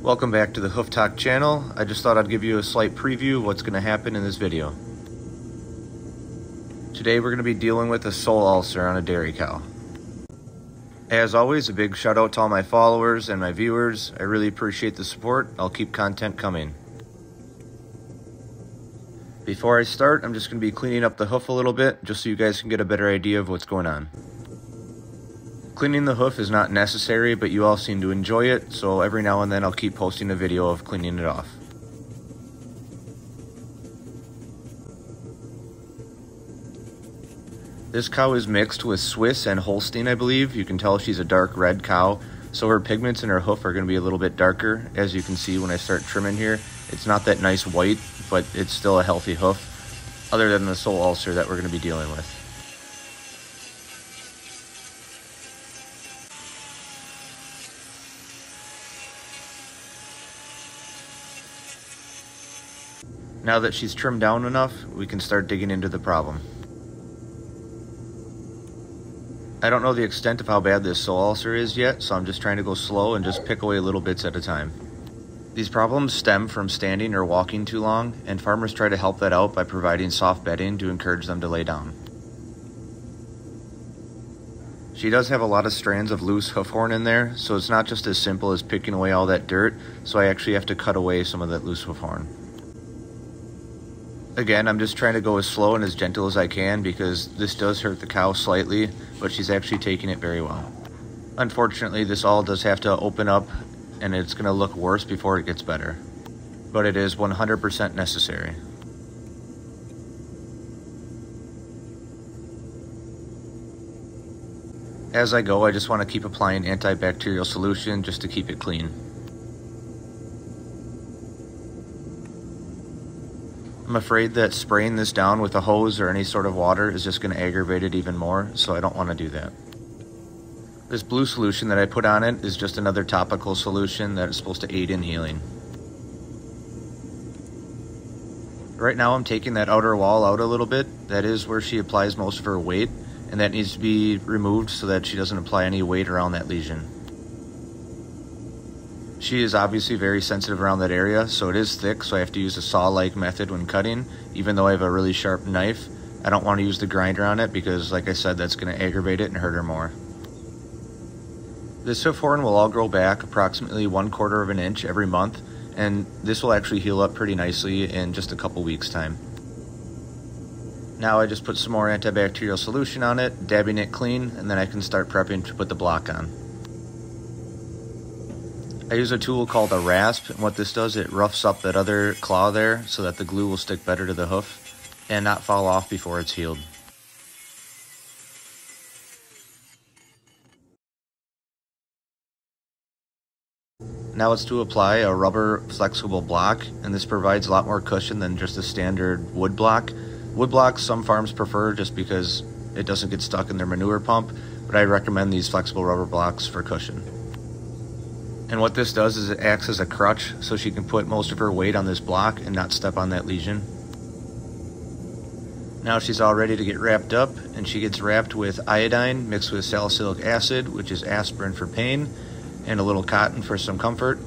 Welcome back to the Hoof Talk channel. I just thought I'd give you a slight preview of what's going to happen in this video. Today we're going to be dealing with a sole ulcer on a dairy cow. As always, a big shout out to all my followers and my viewers. I really appreciate the support. I'll keep content coming. Before I start, I'm just going to be cleaning up the hoof a little bit just so you guys can get a better idea of what's going on. Cleaning the hoof is not necessary, but you all seem to enjoy it, so every now and then I'll keep posting a video of cleaning it off. This cow is mixed with Swiss and Holstein, I believe. You can tell she's a dark red cow, so her pigments in her hoof are going to be a little bit darker. As you can see when I start trimming here, it's not that nice white, but it's still a healthy hoof, other than the sole ulcer that we're going to be dealing with. Now that she's trimmed down enough, we can start digging into the problem. I don't know the extent of how bad this sole ulcer is yet, so I'm just trying to go slow and just pick away little bits at a time. These problems stem from standing or walking too long, and farmers try to help that out by providing soft bedding to encourage them to lay down. She does have a lot of strands of loose hoof horn in there, so it's not just as simple as picking away all that dirt, so I actually have to cut away some of that loose hoof horn. Again, I'm just trying to go as slow and as gentle as I can because this does hurt the cow slightly, but she's actually taking it very well. Unfortunately, this all does have to open up and it's going to look worse before it gets better. But it is 100% necessary. As I go, I just want to keep applying antibacterial solution just to keep it clean. I'm afraid that spraying this down with a hose or any sort of water is just going to aggravate it even more, so I don't want to do that. This blue solution that I put on it is just another topical solution that is supposed to aid in healing. Right now I'm taking that outer wall out a little bit. That is where she applies most of her weight, and that needs to be removed so that she doesn't apply any weight around that lesion. She is obviously very sensitive around that area, so it is thick, so I have to use a saw-like method when cutting. Even though I have a really sharp knife, I don't want to use the grinder on it because, like I said, that's going to aggravate it and hurt her more. This hoof horn will all grow back approximately 1/4 of an inch every month, and this will actually heal up pretty nicely in just a couple weeks' time. Now I just put some more antibacterial solution on it, dabbing it clean, and then I can start prepping to put the block on. I use a tool called a rasp, and what this does, it roughs up that other claw there so that the glue will stick better to the hoof and not fall off before it's healed. Now it's to apply a rubber flexible block, and this provides a lot more cushion than just a standard wood block. Wood blocks some farms prefer just because it doesn't get stuck in their manure pump, but I recommend these flexible rubber blocks for cushion. And what this does is it acts as a crutch so she can put most of her weight on this block and not step on that lesion. Now she's all ready to get wrapped up, and she gets wrapped with iodine mixed with salicylic acid, which is aspirin for pain, and a little cotton for some comfort.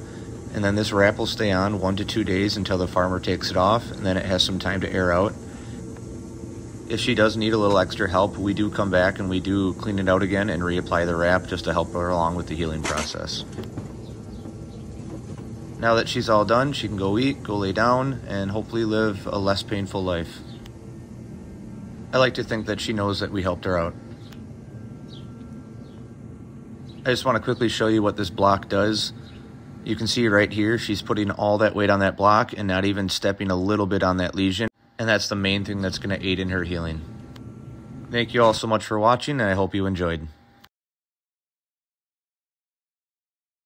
And then this wrap will stay on 1 to 2 days until the farmer takes it off, and then it has some time to air out. If she does need a little extra help, we do come back and we do clean it out again and reapply the wrap just to help her along with the healing process. Now that she's all done, she can go eat, go lay down, and hopefully live a less painful life. I like to think that she knows that we helped her out. I just want to quickly show you what this block does. You can see right here, she's putting all that weight on that block and not even stepping a little bit on that lesion. And that's the main thing that's going to aid in her healing. Thank you all so much for watching, and I hope you enjoyed.